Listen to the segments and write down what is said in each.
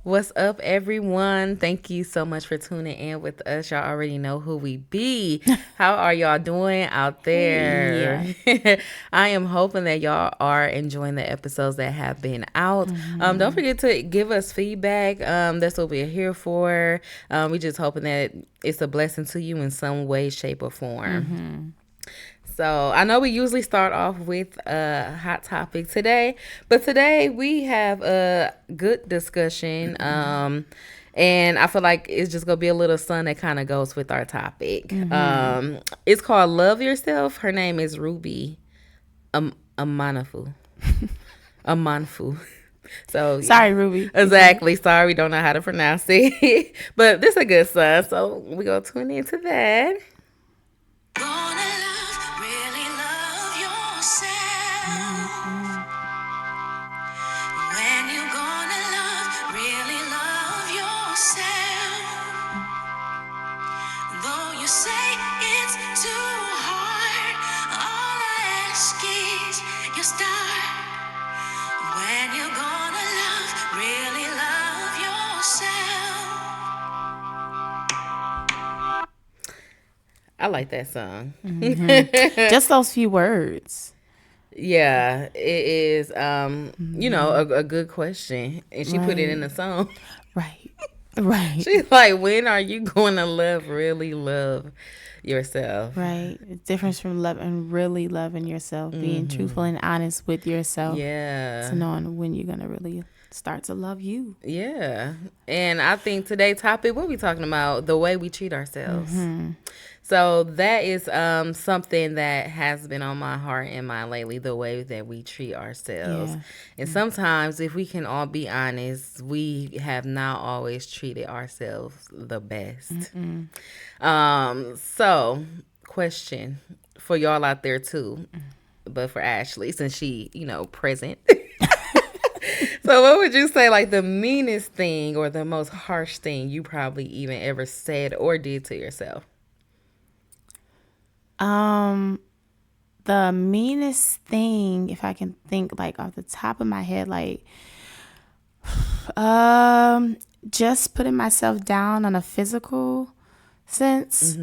What's up, everyone? Thank you so much for tuning in with us. Y'all already know who we be. How are y'all doing out there? Hey. I am hoping that y'all are enjoying the episodes that have been out. Don't forget to give us feedback. That's what we're here for. We just hoping that it's a blessing to you in some way, shape, or form. So I know we usually start off with a hot topic today, but today we have a good discussion. And I feel like it's just gonna be a little fun that kind of goes with our topic. It's called Love Yourself. Her name is Ruby Amanafu. Amanfu. So Sorry, Ruby. exactly. Sorry, don't know how to pronounce it, but this is a good son. So we gonna tune into that. Gonna love, really love yourself. When you gonna love, really love yourself. Though you say it's too hard, all I ask is you start. When you gonna love, really love yourself. I like that song. Just those few words. Yeah, it is. A good question, and she put it in the song. Right. Right. She's like, "When are you going to really love yourself?" Right. It's different from really loving yourself, being truthful and honest with yourself. Yeah, To knowing when you're gonna really start to love you. yeah. And I think today's topic, what we talking about, the way we treat ourselves. So that is something that has been on my heart and mind lately, the way that we treat ourselves. Yeah. And sometimes, if we can all be honest, we have not always treated ourselves the best. So, question for y'all out there too, but for Ashley, since she, present. So what would you say, like, the meanest thing or the most harsh thing you probably even ever said or did to yourself? The meanest thing, if I can think like off the top of my head, like just putting myself down on a physical sense,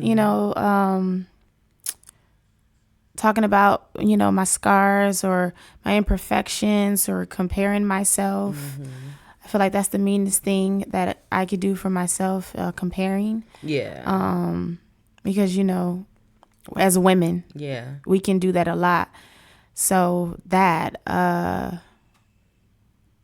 talking about, my scars or my imperfections or comparing myself. I feel like that's the meanest thing that I could do for myself, comparing. Yeah. Because, as women, Yeah. we can do that a lot. So that,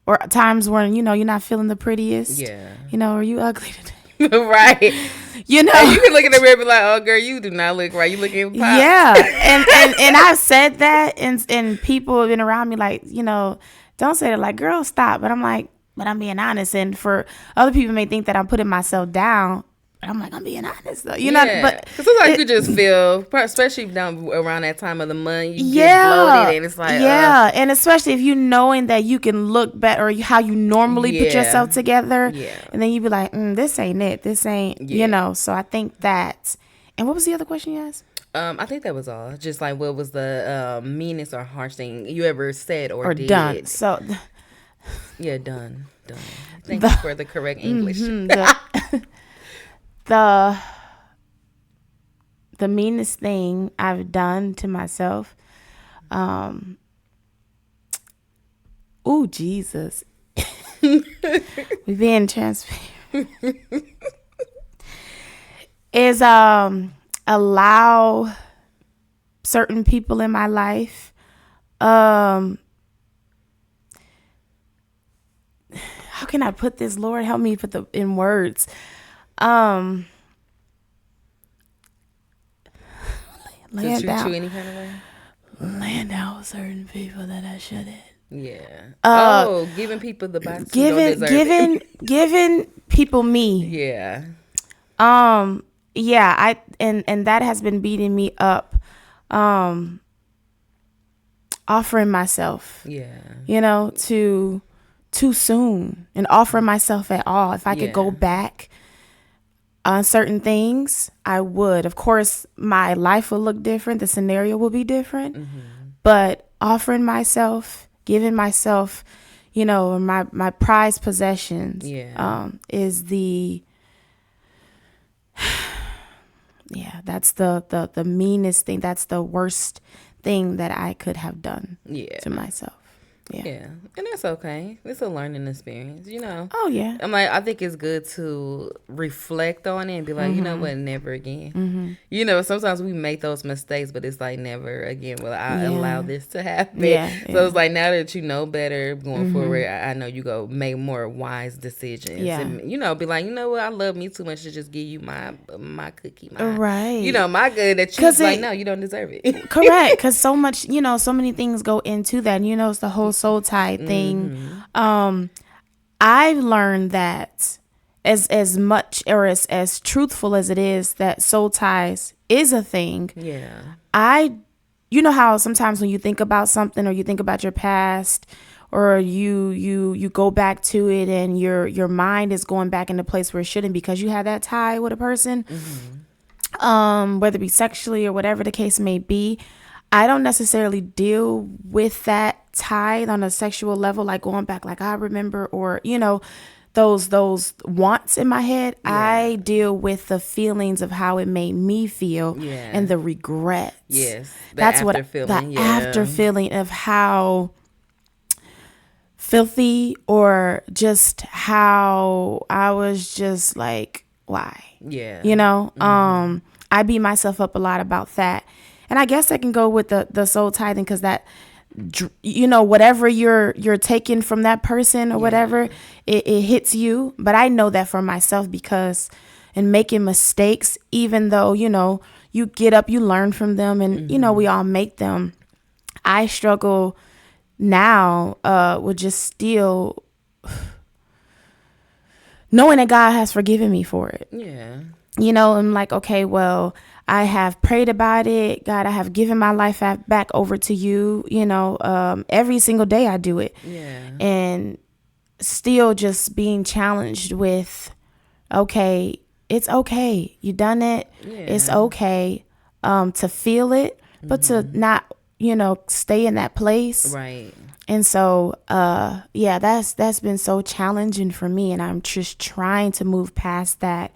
or times when, you're not feeling the prettiest. Yeah. Or you ugly today. Right. And you can look in the mirror and be like, "Oh, girl, you do not look right. You looking pop." Yeah. And I've said that and people have been around me like, don't say that, like, girl, stop. But I'm like, but I'm being honest. And for other people may think that I'm putting myself down. But I'm like, I'm being honest though. But because sometimes you just feel, especially down around that time of the month, you get bloated and it's like, and especially if you knowing that you can look better or how you normally put yourself together, and then you be like, this ain't it. This ain't, So I think that. And what was the other question you asked? I think that was all. Just like, what was the meanest or harsh thing you ever said or did? Done. So, yeah, done. Thank you for the correct English. The meanest thing I've done to myself, Jesus, we being transparent, is allow certain people in my life, how can I put this? Lord, help me put in words. To Laying treat down, you any kind of way? laying down with certain people that I shouldn't. Yeah. Giving people the box. Giving people me. Yeah. Yeah. And that has been beating me up. Offering myself. Yeah. Too soon and offering myself at all. If I could go back on certain things, I would. Of course, my life will look different. The scenario will be different. But offering myself, giving myself, you know, or my prized possessions. Yeah. Is the yeah, that's the meanest thing. That's the worst thing that I could have done Yeah. to myself. Yeah. Yeah, and that's okay. It's a learning experience, you know. Oh yeah. I'm like, I think it's good to reflect on it and be like, you know what, never again. You know, sometimes we make those mistakes, but it's like never again will I allow this to happen. Yeah, So it's like now that you know better going forward, I know you go make more wise decisions. Yeah. And you know, be like, you know what, I love me too much to just give you my cookie, Right. you know, my good that you like, no, you don't deserve it. Correct, because so much, you know, so many things go into that. And, you know, it's the whole soul tie thing. I've learned that as much or as truthful as it is that soul ties is a thing. Yeah. You know how sometimes when you think about something or you think about your past or you go back to it and your mind is going back in a place where it shouldn't because you had that tie with a person, whether it be sexually or whatever the case may be. I don't necessarily deal with that tie on a sexual level, like going back, like I remember, or, you know, those wants in my head. I deal with the feelings of how it made me feel and the regrets. Yes. That's what feeling. the after feeling of how filthy or just how I was just like, why? Yeah. You know, I beat myself up a lot about that. And I guess I can go with the soul tithing because that, you know, whatever you're taking from that person or whatever, it hits you. But I know that for myself because in making mistakes, even though, you know, you get up, you learn from them and, you know, we all make them. I struggle now with just still knowing that God has forgiven me for it. Yeah. You know, I'm like, okay, well, I have prayed about it. God, I have given my life back over to you. You know, every single day I do it. Yeah. And still just being challenged with, okay, it's okay. You done it. Yeah. It's okay to feel it, but to not, you know, stay in that place. Right. And so, yeah, that's been so challenging for me. And I'm just trying to move past that.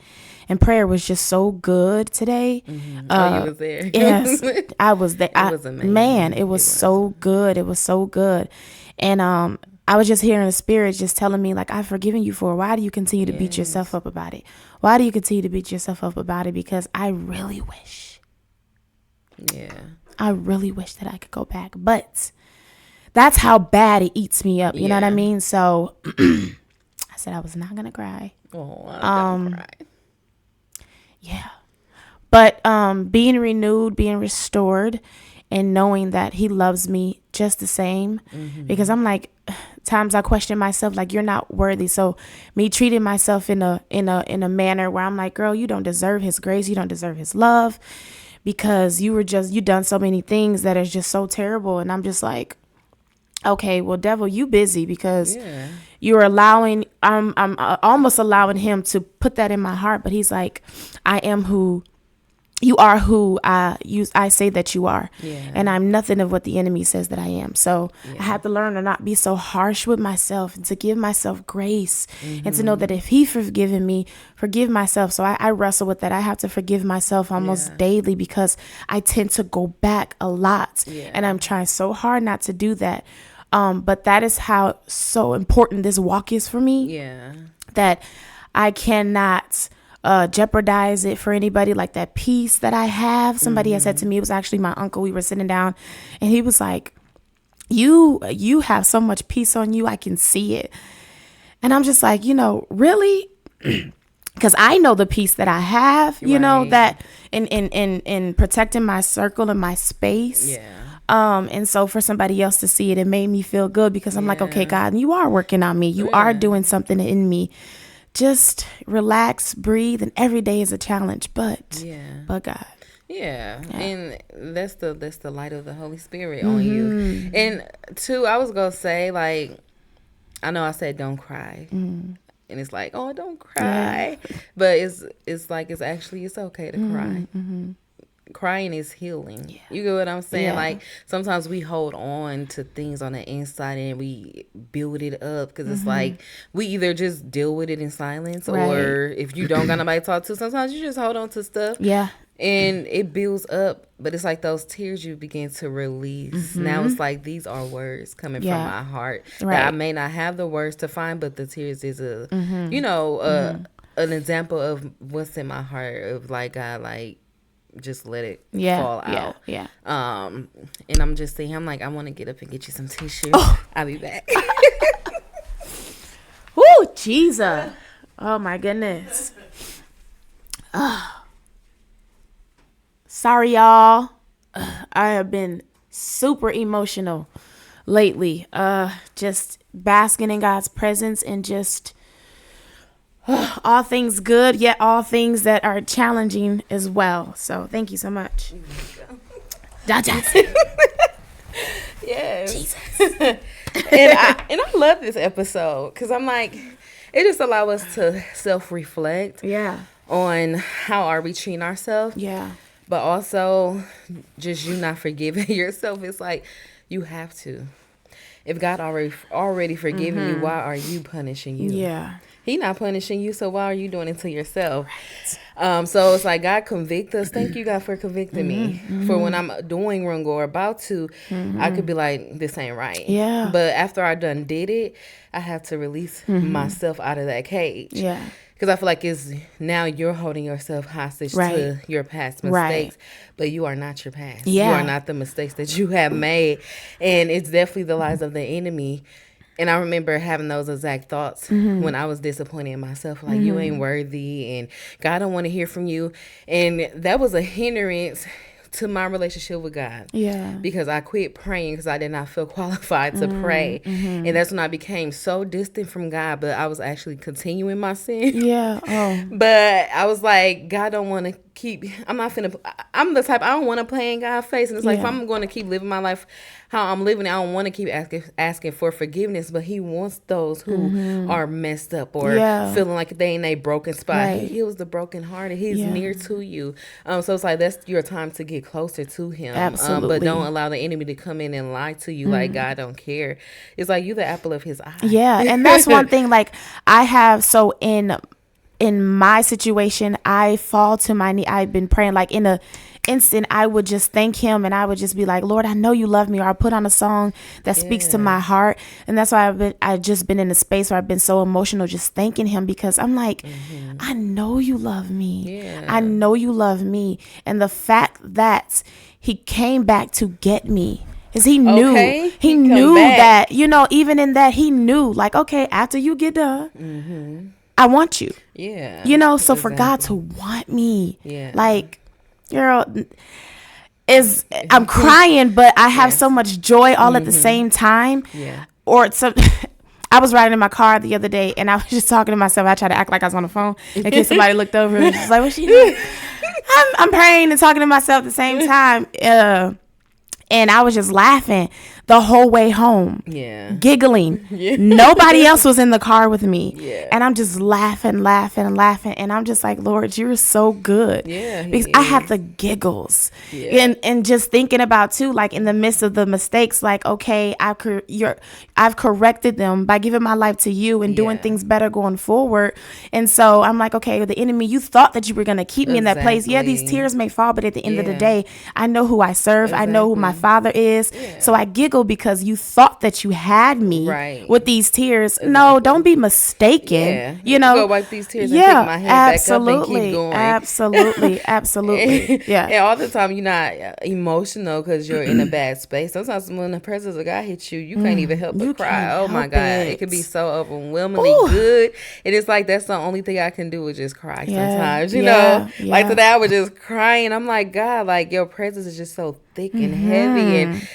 And prayer was just so good today. Oh, you was there. Yes, I was there. It was amazing. Man, it was so good. It was so good. And I was just hearing the Spirit just telling me, like, I've forgiven you for it. Why do you continue to beat yourself up about it? Why do you continue to beat yourself up about it? Because I really wish. Yeah. I really wish that I could go back. But that's how bad it eats me up. You know what I mean? So I said I was not going to cry. Oh, I'm gonna cry. Yeah. But being renewed, being restored, and knowing that he loves me just the same. Because I'm like, times I question myself, like, you're not worthy. So me treating myself in a manner where I'm like, girl, you don't deserve his grace. You don't deserve his love because you done so many things that is just so terrible. And I'm just like, okay, well, devil, you busy because you're allowing, I'm almost allowing him to put that in my heart. But he's like, you are who I say that you are. And I'm nothing of what the enemy says that I am. So I have to learn to not be so harsh with myself and to give myself grace and to know that if he forgiven me, forgive myself. So I wrestle with that. I have to forgive myself almost daily because I tend to go back a lot and I'm trying so hard not to do that. But that is how so important this walk is for me. Yeah. That I cannot jeopardize it for anybody, like that peace that I have. Somebody had said to me, it was actually my uncle, we were sitting down and he was like, you have so much peace on you, I can see it. And I'm just like, you know, really? Because I know the peace that I have, you know, that in protecting my circle and my space. And so for somebody else to see it, it made me feel good because I'm like, okay, God, you are working on me. You are doing something in me. Just relax, breathe, and every day is a challenge. But God. Yeah. And that's the light of the Holy Spirit on you. And two, I was gonna say, like, I know I said don't cry. And it's like, oh, don't cry. But it's like it's okay to cry. crying is healing. You get what I'm saying? Yeah. Like sometimes we hold on to things on the inside and we build it up because it's like we either just deal with it in silence, or if you don't got nobody to talk to, sometimes you just hold on to stuff. Yeah. And it builds up, but it's like those tears you begin to release. Now it's like these are words coming from my heart. Right. That I may not have the words to find, but the tears is you know, an example of what's in my heart of like, God, like, just let it fall out. Yeah. And I'm just saying, I'm like, I want to get up and get you some tissue. I'll be back. Woo, Jesus. Oh my goodness. Sorry, y'all. I have been super emotional lately. Just basking in God's presence and just all things good, yet all things that are challenging as well. So thank you so much. Yes. Jesus. and I love this episode because I'm like, it just allows us to self-reflect on how are we treating ourselves. Yeah. But also just you not forgiving yourself. It's like you have to. If God already forgiven you, why are you punishing you? Yeah. He not punishing you, so why are you doing it to yourself? So it's like God convict us. Thank you, God, for convicting me. For when I'm doing wrong or about to, I could be like, this ain't right. Yeah. But after I done did it, I have to release myself out of that cage. Yeah. Because I feel like it's now you're holding yourself hostage to your past mistakes, but you are not your past. Yeah. You are not the mistakes that you have made. And it's definitely the lies of the enemy. And I remember having those exact thoughts when I was disappointed in myself. Like, you ain't worthy and God don't want to hear from you. And that was a hindrance to my relationship with God. Yeah. Because I quit praying because I did not feel qualified to pray. And that's when I became so distant from God, but I was actually continuing my sin. Yeah. Oh. But I was like, God don't want to keep, I'm the type, I don't want to play in God's face. And it's like, if I'm going to keep living my life how I'm living, I don't want to keep asking for forgiveness, but he wants those who are messed up or feeling like they in a broken spot. Right. He heals the brokenhearted. He's near to you. So it's like, that's your time to get closer to him. Absolutely. But don't allow the enemy to come in and lie to you like God don't care. It's like you the apple of his eye. Yeah. And that's one thing, like, I have, so in my situation, I fall to my knee. I've been praying, like, in a instant, I would just thank him and I would just be like, Lord, I know you love me, or I put on a song that speaks to my heart. And that's why I've just been in a space where I've been so emotional, just thanking him, because I'm like, I know you love me. I know you love me. And the fact that he came back to get me, is he knew, he knew that, you know, even in that, he knew, like, okay, after you get done, I want you. Yeah. You know, so for God to want me, like, girl, I'm crying, but I have so much joy all at the same time. Yeah. Or some, I was riding in my car the other day and I was just talking to myself. I tried to act like I was on the phone in case somebody looked over and was just like, what she doing? I'm praying and talking to myself at the same time. And I was just laughing the whole way home. Yeah. Giggling. Yeah. Nobody else was in the car with me. Yeah. And I'm just laughing. And I'm just like, Lord, you're so good. Yeah. Because I have the giggles. Yeah. And just thinking about too, like in the midst of the mistakes, like, okay, I've corrected them by giving my life to you and doing things better going forward. And so I'm like, okay, the enemy, you thought that you were going to keep me in that place. Yeah, these tears may fall, but at the end of the day, I know who I serve. I know who my Father is. Yeah. So I giggle because you thought that you had me with these tears. No, don't be mistaken. Yeah. You know, go wipe these tears and pick my head back up and keep going. Absolutely. Yeah. And all the time you're not emotional because you're in a bad space. Sometimes when the presence of God hits you, you can't even help but cry. Oh my God. It can be so overwhelmingly good. And it's like, that's the only thing I can do is just cry sometimes, you know? Like today I was just crying. I'm like, God, like your presence is just so thick and heavy, and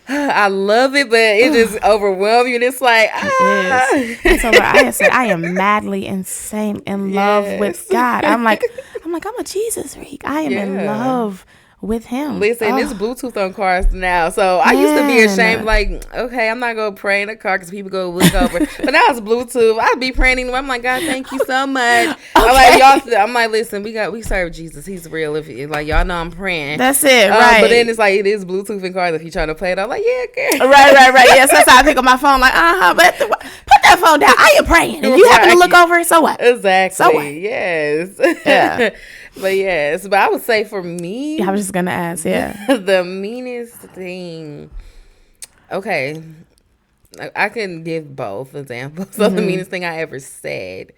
I love it, but it just overwhelms you. And it's like, And so I said, I am madly insane in love with God. I'm like, I'm a Jesus freak. I am in love with him. Listen, it's Bluetooth on cars now. So I used to be ashamed, like, okay, I'm not going to pray in the car because people go look over. But now it's Bluetooth. I'd be praying anyway. I'm like, God, thank you so much. I'm like, listen, we serve Jesus. He's real. If like y'all know I'm praying. That's it, right. But then it's like, it is Bluetooth in cars. If you're trying to play it, I'm like, yeah, girl. Right. Yes, that's how I pick up my phone. Like, but put that phone down. I am praying. And you happen to look over, so what? Exactly. So what? Yes. Yeah. But I would say for me, I was just gonna ask, the meanest thing. Okay, I can give both examples of the meanest thing I ever said.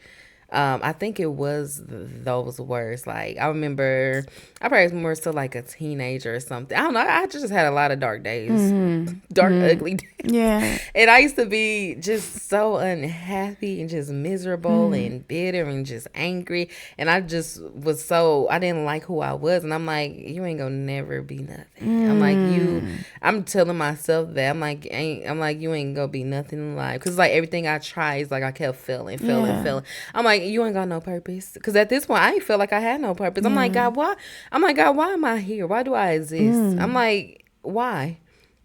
I think it was those words. Like, I remember, I probably was more so like a teenager or something. I don't know. I just had a lot of dark days, ugly days. Yeah. And I used to be just so unhappy and just miserable and bitter and just angry. And I just was I didn't like who I was. And I'm like, you ain't gonna never be nothing. I'm like, I'm telling myself that. I'm like, you ain't gonna be nothing in life. Cause like everything I tried is like I kept failing. I'm like, you ain't got no purpose. Because at this point, I ain't feel like I had no purpose. I'm like, God, why? I'm like, God, why am I here? Why do I exist? I'm like, why?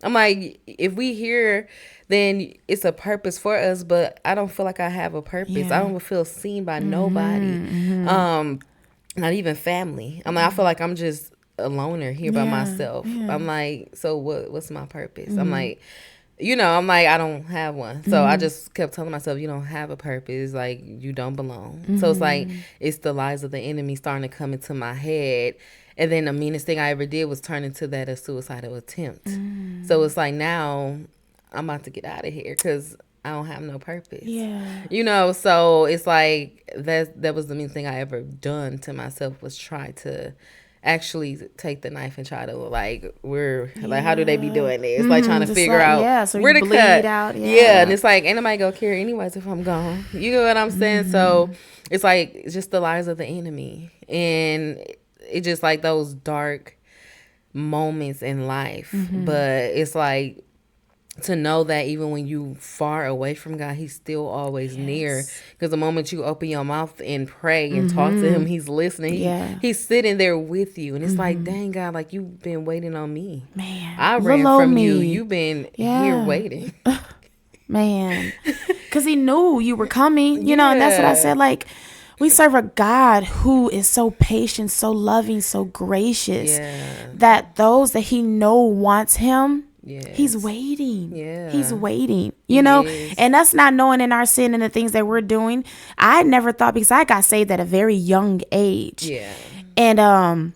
I'm like, if we here, then it's a purpose for us. But I don't feel like I have a purpose. I don't feel seen by nobody. Not even family. I'm like, I feel like I'm just a loner here by myself. I'm like, so what's my purpose? I'm like, I'm like, I don't have one. So I just kept telling myself, you don't have a purpose. Like, you don't belong. So it's like, it's the lies of the enemy starting to come into my head. And then the meanest thing I ever did was turn into that a suicidal attempt. So it's like, now I'm about to get out of here because I don't have no purpose. Yeah. So it's like, that was the meanest thing I ever done to myself, was try to actually take the knife and try to like how do they be doing this? Like trying to figure out so where to bleed cut. Out. Yeah, and it's like, ain't nobody gonna care anyways if I'm gone. You get what I'm saying? So it's like, it's just the lies of the enemy, and it's just like those dark moments in life. But it's like, to know that even when you far away from God, he's still always near. Because the moment you open your mouth and pray and talk to him, he's listening. He's sitting there with you. And it's like, dang, God, like, you've been waiting on me. Man. I ran from you. You've been here waiting. Man. Because he knew you were coming. You know, and that's what I said. Like, we serve a God who is so patient, so loving, so gracious. That those that he know wants him, he's waiting. He's waiting. You know, and that's not knowing in our sin and the things that we're doing. I never thought, because I got saved at a very young age. And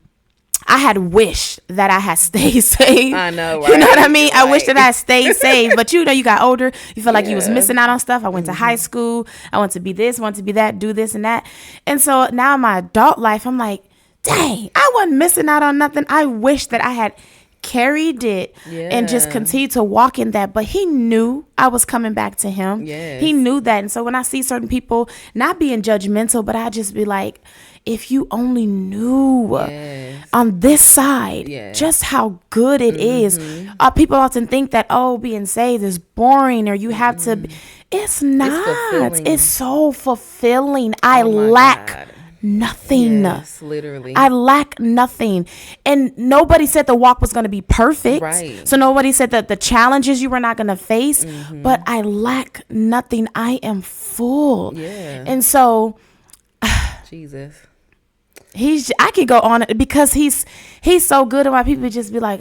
I had wished that I had stayed saved. I know, right? You know what I mean? I wish that I had stayed saved. But you got older. You feel like you was missing out on stuff. I went to high school. I want to be this, want to be that, do this and that. And so now in my adult life, I'm like, dang, I wasn't missing out on nothing. I wish that I had carried it and just continued to walk in that. But he knew I was coming back to him. He knew that. And so when I see certain people, not being judgmental, but I just be like, if you only knew on this side just how good it is. People often think that, being saved is boring, or you have to be. It's not. It's so fulfilling. I lack nothing. Yes, literally. I lack nothing. And nobody said the walk was going to be perfect. Right. So nobody said that the challenges you were not going to face. But I lack nothing. I am full. And so Jesus. I could go on because he's so good, and why people just be like,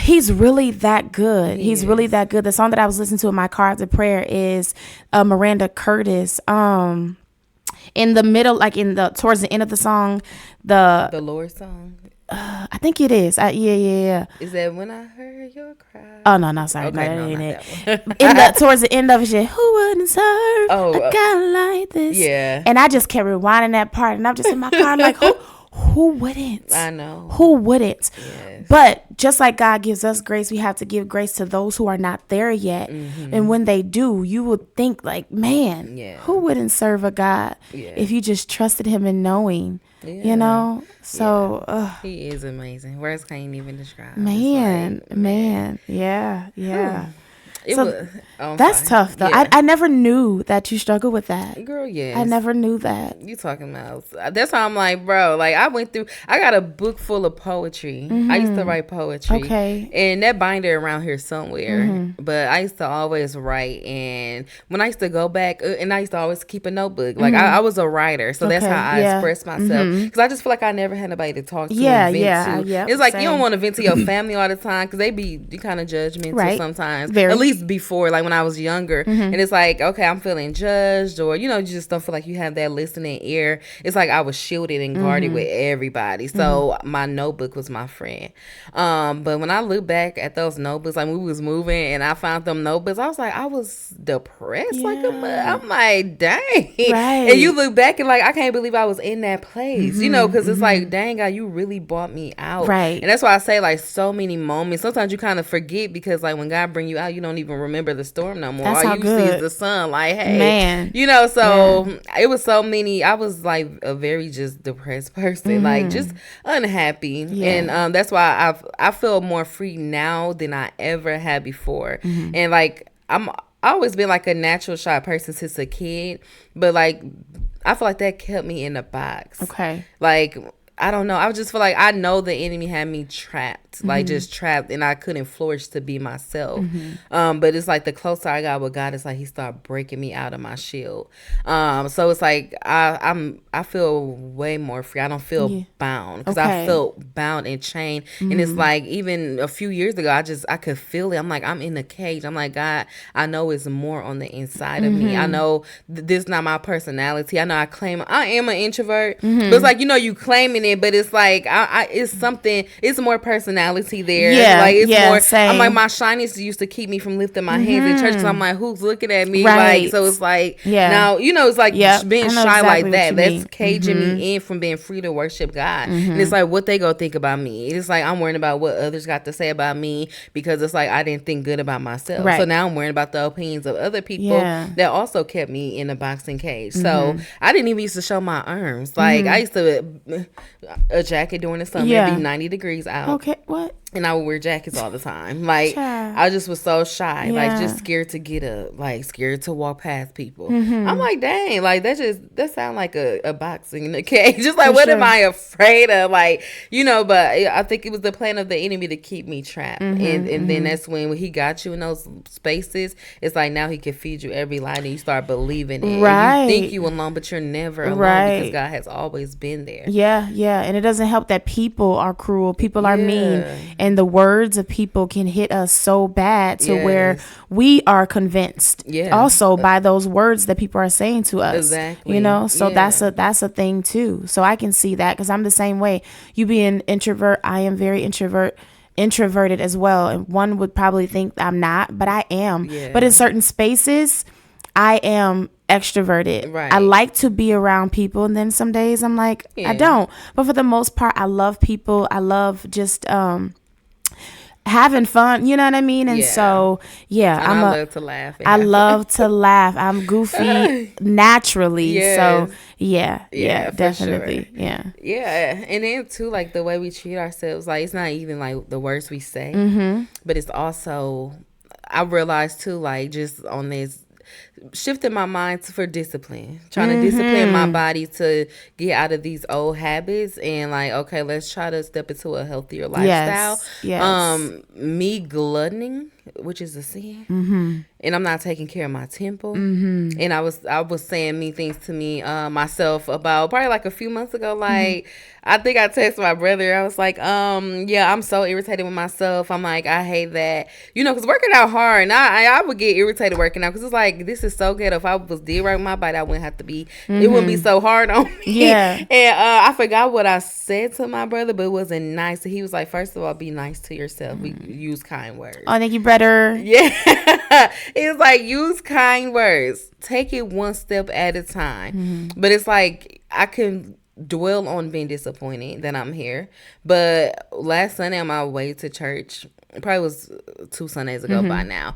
he's really that good. He's really that good. The song that I was listening to in my car after prayer is Miranda Curtis. In the middle, like towards the end of the song, the Lord song. I think it is. Yeah. Is that When I Heard Your Cry? Oh no, sorry, okay, no, that ain't it. Towards the end of it, who wouldn't serve a guy like this? Yeah. And I just kept rewinding that part, and I'm just in my car, like, who wouldn't? I know. Who wouldn't? Yes. But just like God gives us grace, we have to give grace to those who are not there yet. And when they do, you would think like, man, who wouldn't serve a God if you just trusted him in knowing? You know? So he is amazing. Words can't even describe. Man. Yeah. It So was, oh, I'm that's sorry. tough though. Yeah. I never knew that you struggle with that. Girl, yes. I never knew that. You talking about? That's how I'm like, bro. Like I got a book full of poetry. I used to write poetry. Okay. And that binder around here somewhere. But I used to always write, and when I used to go back, and I used to always keep a notebook. Like I was a writer, so that's Okay, how I yeah. express myself. Because I just feel like I never had nobody to talk to. Yeah, and vent yeah, to. yeah, It's like you don't same. want to vent to your family all the time because they be kind of judgmental Right. sometimes. Very. At least before, like when I was younger, and it's like, okay, I'm feeling judged, or you just don't feel like you have that listening ear. It's like I was shielded and guarded with everybody. So my notebook was my friend. But when I look back at those notebooks, like when we was moving and I found them notebooks, I was like, I was depressed. Like I'm like, dang. Right. And you look back and like, I can't believe I was in that place, because it's like, dang, God, you really brought me out. Right. And that's why I say like so many moments. Sometimes you kind of forget because like when God bring you out, you don't even remember the storm no more. That's All how you see good. is the sun. Like, hey, Man. so it was so many. I was like a very just depressed person, like just unhappy, and that's why I feel more free now than I ever had before, and like I always been like a natural shy person since a kid, but like I feel like that kept me in a box. Okay. Like I don't know. I just feel like I know the enemy had me trapped, like just trapped, and I couldn't flourish to be myself. But it's like the closer I got with God, it's like He started breaking me out of my shield. So it's like I feel way more free. I don't feel bound because I Okay. felt bound and chained. And it's like even a few years ago, I could feel it. I'm like I'm in a cage. I'm like God, I know it's more on the inside of me. I know this is not my personality. I know I am an introvert, but it's like you claiming it, but it's like it's something. It's more personality there. Yeah, like it's yeah, more. same. I'm like my shyness used to keep me from lifting my hands in church. So I'm like, who's looking at me? Right. Like so, it's like Yeah. now it's like Yep, being I know shy exactly like what that. you That's mean. caging me in from being free to worship God. And it's like what they go think about me. It's like I'm worrying about what others got to say about me because it's like I didn't think good about myself. Right. So now I'm worrying about the opinions of other people Yeah. that also kept me in a boxing cage. So I didn't even used to show my arms. Like I used to a jacket during the summer. Yeah. It'd be 90 degrees out. Okay. What? And I would wear jackets all the time. Like Child. I just was so shy, like Yeah. just scared to get up, like scared to walk past people. I'm like, dang, like that sound like a boxing in a cage. Just like For what am sure. I afraid of? Like but I think it was the plan of the enemy to keep me trapped. And then that's when he got you in those spaces. It's like now he can feed you every lie, and you start believing it. Right. And you think you alone, but you're never alone Right. because God has always been there. Yeah, yeah. And it doesn't help that people are cruel, people are mean, Yeah. and the words of people can hit us so bad to where Yes. we are convinced Yeah. also by those words that people are saying to us. Exactly. So Yeah. that's a thing too. So I can see that because I'm the same way. You being introvert, I am very introverted as well. And one would probably think I'm not, but I am. Yeah. But in certain spaces, I am extroverted. Right. I like to be around people, and then some days I'm like, Yeah. I don't. But for the most part, I love people. I love just having fun. You know what I mean? And Yeah. so yeah, And I love to laugh. and I have fun. love to laugh. I'm goofy naturally. So Yes. yeah, for definitely. sure. Yeah. Yeah, and then too, like the way we treat ourselves, like it's not even like the words we say, but it's also I realized too, like just on this shifting my mind for discipline, trying to discipline my body to get out of these old habits and like, okay, let's try to step into a healthier lifestyle. Yes. Me gluttoning, which is a sin, and I'm not taking care of my temple. And I was saying mean things to me myself about probably like a few months ago. Like I think I texted my brother. I was like, yeah, I'm so irritated with myself. I'm like, I hate that, because working out hard, and I would get irritated working out because it's like this is so good. If I did right with my body, I wouldn't have to be. It wouldn't be so hard on me. Yeah. And I forgot what I said to my brother, but it wasn't nice. So he was like, first of all, be nice to yourself. We use kind words. I think you better. Yeah. It's like use kind words. Take it one step at a time. But it's like I can dwell on being disappointed that I'm here. But last Sunday on my way to church, it probably was 2 Sundays ago by now.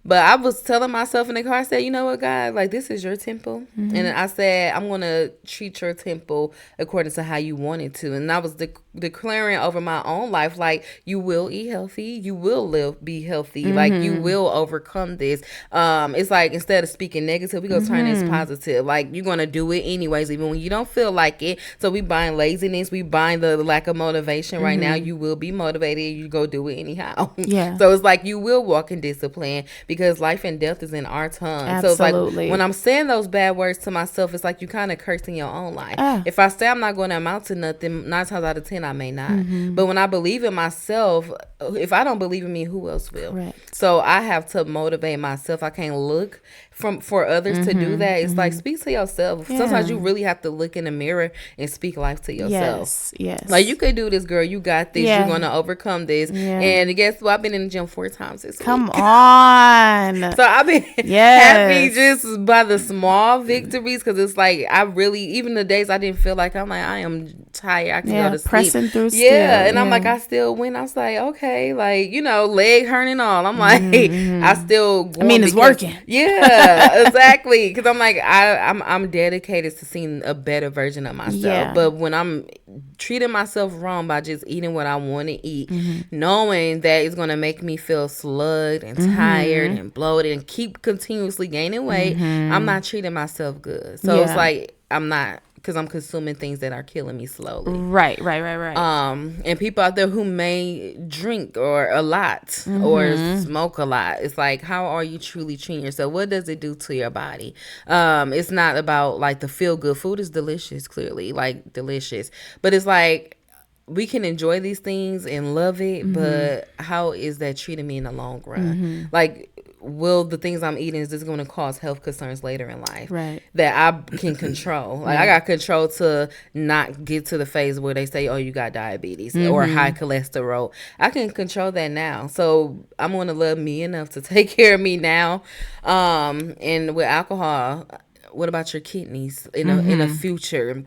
But I was telling myself in the car, I said, you know what, God, like this is your temple. And I said, I'm going to treat your temple according to how you want it to. And I was declaring over my own life, like, you will eat healthy, you will be healthy, like, you will overcome this. It's like, instead of speaking negative, we go turn this positive. Like, you're gonna do it anyways, even when you don't feel like it. So we bind laziness, we bind the lack of motivation. Right now, you will be motivated, you go do it anyhow. Yeah. So it's like, you will walk in discipline, because life and death is in our tongue. Absolutely. So it's like, when I'm saying those bad words to myself, it's like you kind of cursing your own life. If I say I'm not going to amount to nothing, 9 times out of 10 I may not. But when I believe in myself, if I don't believe in me, who else will? Correct. So I have to motivate myself. I can't look for others to do that. It's like, speak to yourself. Yeah. Sometimes you really have to look in the mirror and speak life to yourself. Yes. Like, you could do this, girl. You got this. Yeah. You're going to overcome this. Yeah. And guess what? I've been in the gym 4 times this week. Come on. So I've been Yes. happy just by the small victories, because it's like, I really, even the days I didn't feel like, I'm like, I am tired, I can go to sleep. Pressing through still. Yeah, and I'm like, I still win. I was like, okay, like, leg hurting and all. I'm like, I still going, it's working. Yeah, exactly. Because I'm like, I'm dedicated to seeing a better version of myself. Yeah. But when I'm treating myself wrong by just eating what I want to eat, knowing that it's going to make me feel slugged and tired and bloated and keep continuously gaining weight, I'm not treating myself good. So it's like, I'm not, because I'm consuming things that are killing me slowly. Right. And people out there who may drink or a lot or smoke a lot, it's like, how are you truly treating yourself? What does it do to your body? It's not about like the feel good. Food is delicious, clearly, like delicious, but it's like, we can enjoy these things and love it, but how is that treating me in the long run? Like, will the things I'm eating, is this going to cause health concerns later in life? Right. That I can control. Like, I got control to not get to the phase where they say, oh, you got diabetes or high cholesterol. I can control that now. So I'm going to love me enough to take care of me now. And with alcohol, what about your kidneys in the future?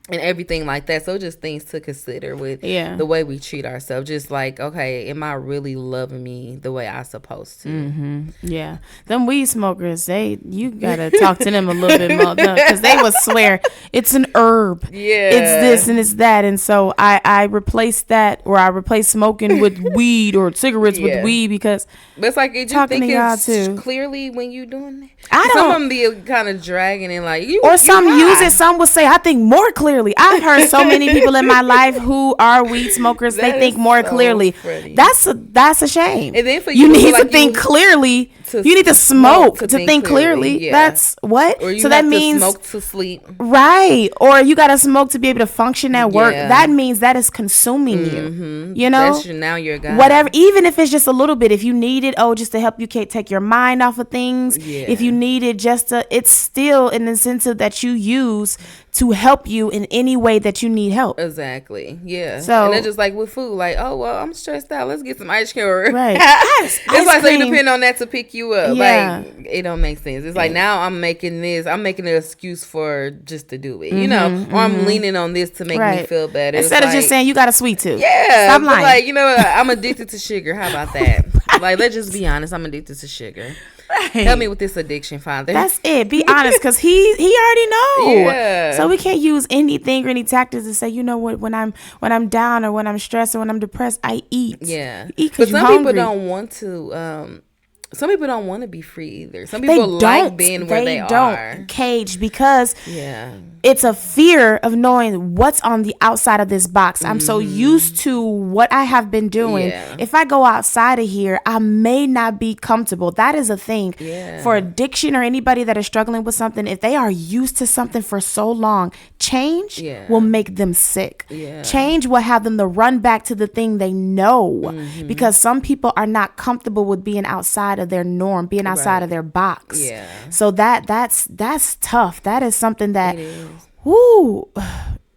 And everything like that. So just things to consider with the way we treat ourselves. Just like, okay, am I really loving me the way I supposed to? Yeah. Them weed smokers, you gotta talk to them a little bit more, because they will swear it's an herb. Yeah. It's this and it's that. And so I replaced that, or I replaced smoking with weed or cigarettes with weed, because but it's like, you talking to y'all thinking too. clearly when you doing it. I Some don't- of them be kind of dragging and like, you, or you some high. use it, some will say, I think more clearly. I've heard so many people in my life who are weed smokers, they That think is more so clearly. funny. That's a shame. And then for you you to need feel to like think you- clearly. to You need to smoke to think think clearly. yeah. That's what. Or you so have that means to smoke to sleep. right, or you got to smoke to be able to function at work. Yeah. That means that is consuming you. You know, That's now you're God. whatever, even if it's just a little bit, if you need it, just to help you take your mind off of things. Yeah. If you need it just to, it's still an incentive that you use to help you in any way that you need help. Exactly. Yeah. So- and it's just like with food, like, oh well, I'm stressed out. Let's get some ice cream. Right. It's Ice like, so you cream. depend on that to pick you up. Yeah. Like, it don't make sense. It's like, now I'm making an excuse for just to do it, you know, or I'm leaning on this to make me Right. feel better. Instead It's of just like, saying you got a sweet tooth. yeah, Stop but lying. like, you know, I'm addicted to sugar. How about that? Like, let's just be honest. I'm addicted to sugar. Help me with this addiction, Father. That's it. Be honest, because he already know. Yeah. So we can't use anything or any tactics to say, you know what, when I'm down or when I'm stressed or when I'm depressed, I eat. Yeah. You eat But because you're some hungry. people don't want to. Some people don't want to be free either. Some people like being where they are. Cage, because Yeah. it's a fear of knowing what's on the outside of this box. I'm so used to what I have been doing. Yeah. If I go outside of here, I may not be comfortable. That is a thing. Yeah. For addiction or anybody that is struggling with something, if they are used to something for so long, change Yeah. will make them sick. Yeah. Change will have them to run back to the thing they know. Because some people are not comfortable with being outside of their norm, being outside Right. of their box. Yeah. So that's tough. That is something that, It is. whoo,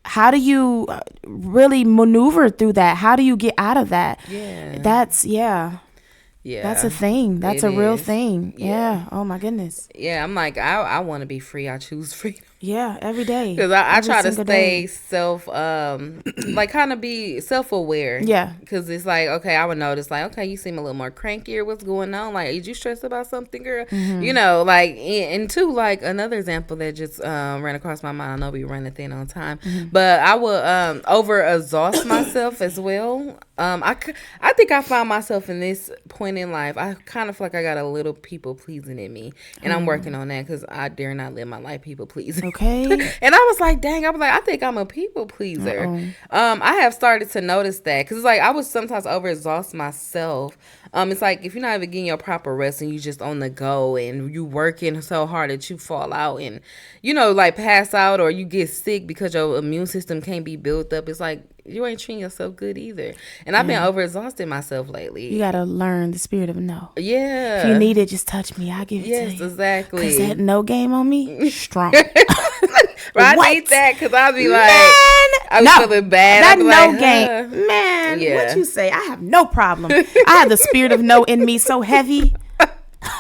how do you really maneuver through that? How do you get out of that? Yeah. That's Yeah. that's a thing. That's It a real is. thing. Yeah. Yeah. Oh my goodness. Yeah, I'm like, I want to be free. I choose freedom. Yeah, every day. Because I Every try to single stay day. self, like kind of be self-aware. Yeah. Because it's like, okay, I would notice, like, okay, you seem a little more crankier. What's going on? Like, is you stressed about something, girl? You know, like, and two, like, another example that just ran across my mind. I know we running thin on time, but I will over-exhaust myself as well. I think I found myself in this point in life. I kind of feel like I got a little people pleasing in me, and I'm working on that because I dare not live my life people pleasing. Okay. And I was like, dang, I was like, I think I'm a people pleaser. I have started to notice that because it's like I would sometimes overexhaust myself. It's like if you're not even getting your proper rest and you just on the go and you working so hard that you fall out and you know like pass out or you get sick because your immune system can't be built up. It's like you ain't treating yourself good either. And I've been overexhausting myself lately. You gotta learn the spirit of no. Yeah. If you need it, just touch me. I'll give it to you. Yes, exactly. Cause that no game on me, strong. Right, I What? need that because I'll be like, Man, I was feeling bad. That I'd be no like, game, man. Yeah. What you say? I have no problem. I have the spirit of no in me so heavy.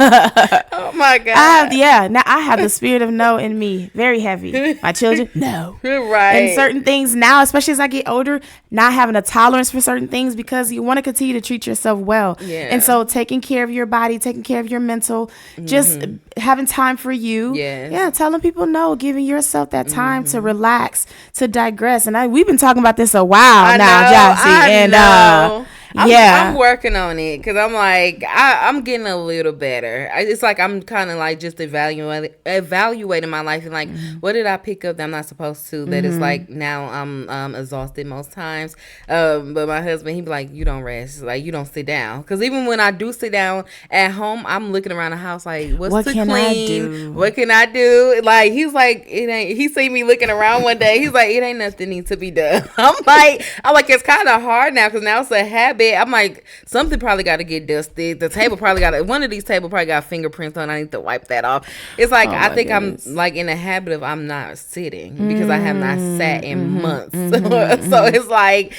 Oh my God. Now I have the spirit of no in me, very heavy. My children, no. Right. And certain things now, especially as I get older, not having a tolerance for certain things because you want to continue to treat yourself well. Yeah. And so taking care of your body, taking care of your mental, just having time for you. Yes. Yeah, telling people no, giving yourself that time to relax, to digress. And we've been talking about this a while now, Jossie. I'm working on it because I'm like I'm getting a little better. It's like I'm kind of like just evaluating my life and like what did I pick up that I'm not supposed to. That it's like now I'm exhausted most times. But my husband he be like you don't rest, like you don't sit down because even when I do sit down at home I'm looking around the house like what to can clean, I do? What can I do? Like he's like it ain't. He see me looking around one day. He's like it ain't nothing needs to be done. I'm like it's kind of hard now because now it's a habit. I'm like, something probably got to get dusted. The table probably got one of these tables probably got fingerprints on. I need to wipe that off. It's like I think goodness. I'm like in a habit of I'm not sitting because I have not sat in months. So it's like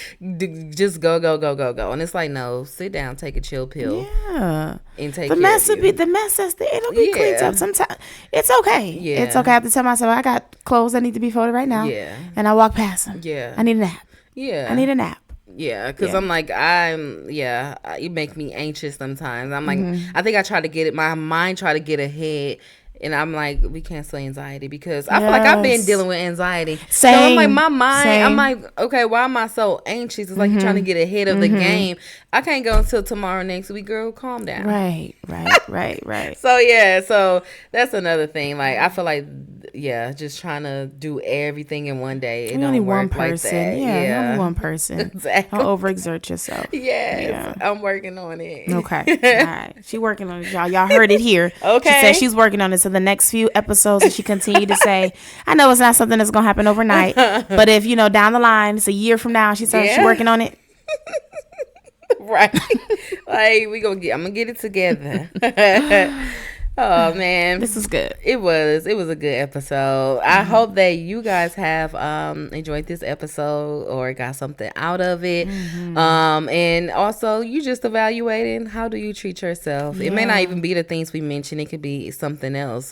just go, and it's like no, sit down, take a chill pill, Yeah. and take The care mess of will you. be the mess. It'll be cleaned Yeah. up. Sometimes it's okay. Yeah. It's okay. I have to tell myself I got clothes that need to be folded right now. Yeah. And I walk past them. Yeah. I need a nap. Yeah, I need a nap. Yeah, because Yeah. I'm like, it make me anxious sometimes. I'm like, I think I try to get it, my mind try to get ahead. And I'm like, we cancel anxiety because I feel like I've been Yes. dealing with anxiety. So Same. I'm like, my mind, I'm Same. like, okay, why am I so anxious? It's like you're trying to get ahead of the game. I can't go until tomorrow next week, girl. Calm down. Right. So yeah, so that's another thing. Like I feel like just trying to do everything in one day. It You're don't only work one person. like that. You're only one person. Exactly. Don't overexert yourself. Yes, Yeah. I'm working on it. Okay. All right. She working on it, y'all. Y'all heard it here. Okay. She said she's working on it. So the next few episodes that she continue to say, I know it's not something that's gonna happen overnight, but if down the line, it's a year from now, she says she's Yeah. working on it. Right. Like I'm gonna get it together. Oh man. This is good. It was a good episode. I hope that you guys have enjoyed this episode or got something out of it. And also you just evaluating how do you treat yourself. It may not even be the things we mentioned. It could be something else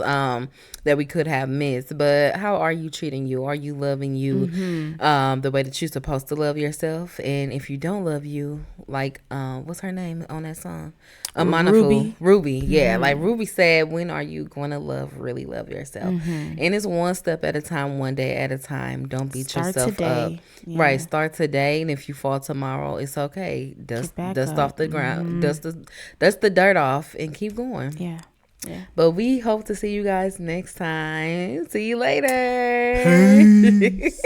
that we could have missed. But how are you treating you? Are you loving you the way that you're supposed to love yourself? And if you don't love you, like what's her name on that song? Ruby. Yeah, like Ruby said, when are you going to really love yourself? And it's one step at a time, one day at a time. Don't beat Start yourself today. up. Yeah. Right, start today, and if you fall tomorrow, it's okay. Dust back off up. the ground, dust the dirt off, and keep going. Yeah. But we hope to see you guys next time. See you later. Peace.